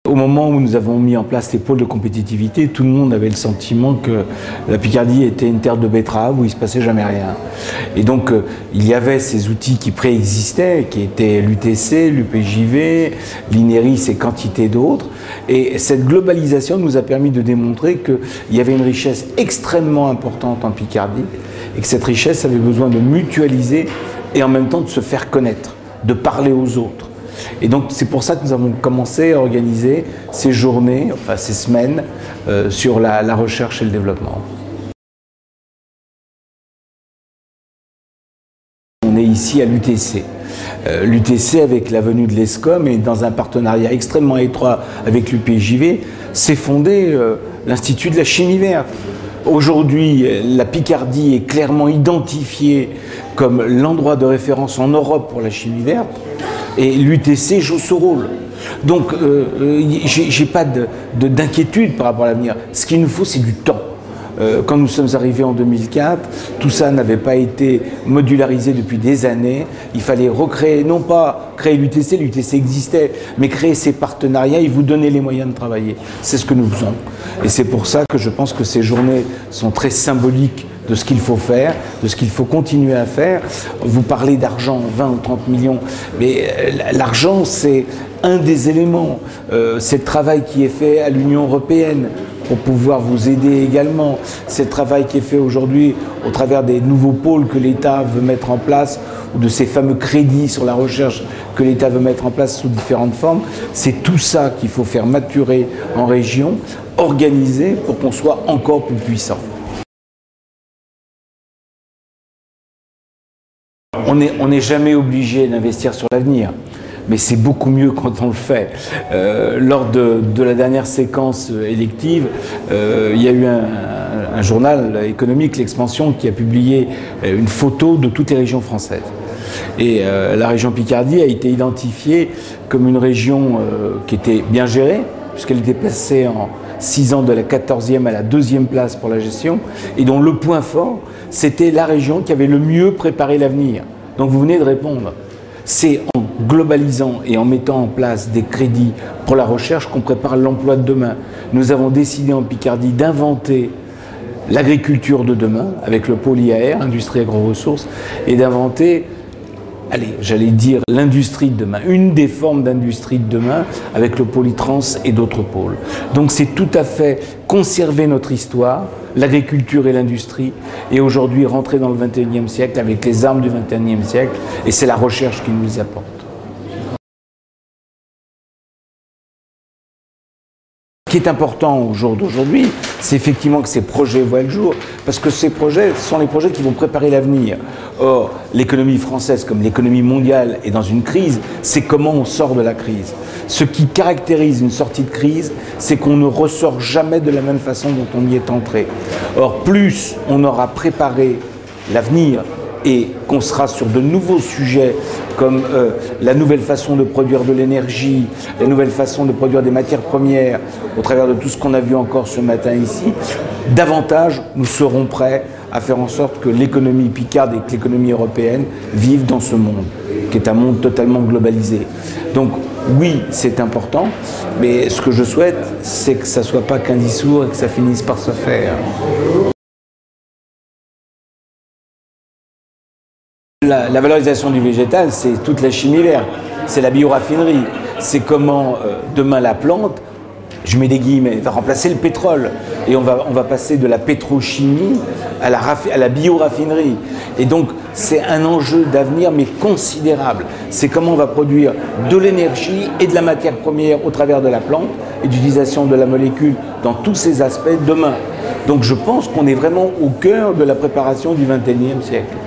Au moment où nous avons mis en place les pôles de compétitivité, tout le monde avait le sentiment que la Picardie était une terre de betteraves où il ne se passait jamais rien. Et donc il y avait ces outils qui préexistaient, qui étaient l'UTC, l'UPJV, l'INERIS et quantité d'autres. Et cette globalisation nous a permis de démontrer qu'il y avait une richesse extrêmement importante en Picardie et que cette richesse avait besoin de mutualiser et en même temps de se faire connaître, de parler aux autres. Et donc c'est pour ça que nous avons commencé à organiser ces journées, enfin ces semaines, sur la recherche et le développement. On est ici à l'UTC. L'UTC, avec la venue de l'ESCOM et dans un partenariat extrêmement étroit avec l'UPJV, s'est fondé l'Institut de la chimie verte. Aujourd'hui, la Picardie est clairement identifiée comme l'endroit de référence en Europe pour la chimie verte. Et l'UTC joue ce rôle. Donc, j'ai pas d'inquiétude par rapport à l'avenir. Ce qu'il nous faut, c'est du temps. Quand nous sommes arrivés en 2004, tout ça n'avait pas été modularisé depuis des années. Il fallait recréer, non pas créer l'UTC existait, mais créer ces partenariats et vous donner les moyens de travailler. C'est ce que nous faisons. Et c'est pour ça que je pense que ces journées sont très symboliques de ce qu'il faut faire, de ce qu'il faut continuer à faire. Vous parlez d'argent, 20 ou 30 millions, mais l'argent, c'est un des éléments. C'est le travail qui est fait à l'Union européenne pour pouvoir vous aider également. C'est le travail qui est fait aujourd'hui au travers des nouveaux pôles que l'État veut mettre en place, ou de ces fameux crédits sur la recherche que l'État veut mettre en place sous différentes formes. C'est tout ça qu'il faut faire maturer en région, organiser pour qu'on soit encore plus puissant. On n'est jamais obligé d'investir sur l'avenir, mais c'est beaucoup mieux quand on le fait. Lors de la dernière séquence élective, il y a eu un journal économique, L'Expansion, qui a publié une photo de toutes les régions françaises. Et la région Picardie a été identifiée comme une région qui était bien gérée, puisqu'elle était placée en 6 ans de la 14e à la 2e place pour la gestion, et dont le point fort, c'était la région qui avait le mieux préparé l'avenir. Donc vous venez de répondre. C'est en globalisant et en mettant en place des crédits pour la recherche qu'on prépare l'emploi de demain. Nous avons décidé en Picardie d'inventer l'agriculture de demain, avec le pôle IAR, Industrie Agro-Ressources, et d'inventer, allez, j'allais dire l'industrie de demain, une des formes d'industrie de demain, avec le pôle trans et d'autres pôles. Donc c'est tout à fait conserver notre histoire, l'agriculture et l'industrie, et aujourd'hui rentrer dans le 21e siècle avec les armes du 21e siècle, et c'est la recherche qui nous les apporte. Ce qui est important au jour d'aujourd'hui, c'est effectivement que ces projets voient le jour, parce que ces projets sont les projets qui vont préparer l'avenir. Or, l'économie française, comme l'économie mondiale, est dans une crise, c'est comment on sort de la crise. Ce qui caractérise une sortie de crise, c'est qu'on ne ressort jamais de la même façon dont on y est entré. Or, plus on aura préparé l'avenir et qu'on sera sur de nouveaux sujets comme la nouvelle façon de produire de l'énergie, la nouvelle façon de produire des matières premières, au travers de tout ce qu'on a vu encore ce matin ici, davantage nous serons prêts à faire en sorte que l'économie picarde et que l'économie européenne vivent dans ce monde, qui est un monde totalement globalisé. Donc oui, c'est important, mais ce que je souhaite, c'est que ça ne soit pas qu'un discours et que ça finisse par se faire. La valorisation du végétal, c'est toute la chimie verte, c'est la bioraffinerie, c'est comment demain la plante, je mets des guillemets, va remplacer le pétrole. Et on va passer de la pétrochimie à la bioraffinerie. Et donc c'est un enjeu d'avenir mais considérable. C'est comment on va produire de l'énergie et de la matière première au travers de la plante et d'utilisation de la molécule dans tous ces aspects demain. Donc je pense qu'on est vraiment au cœur de la préparation du 21e siècle.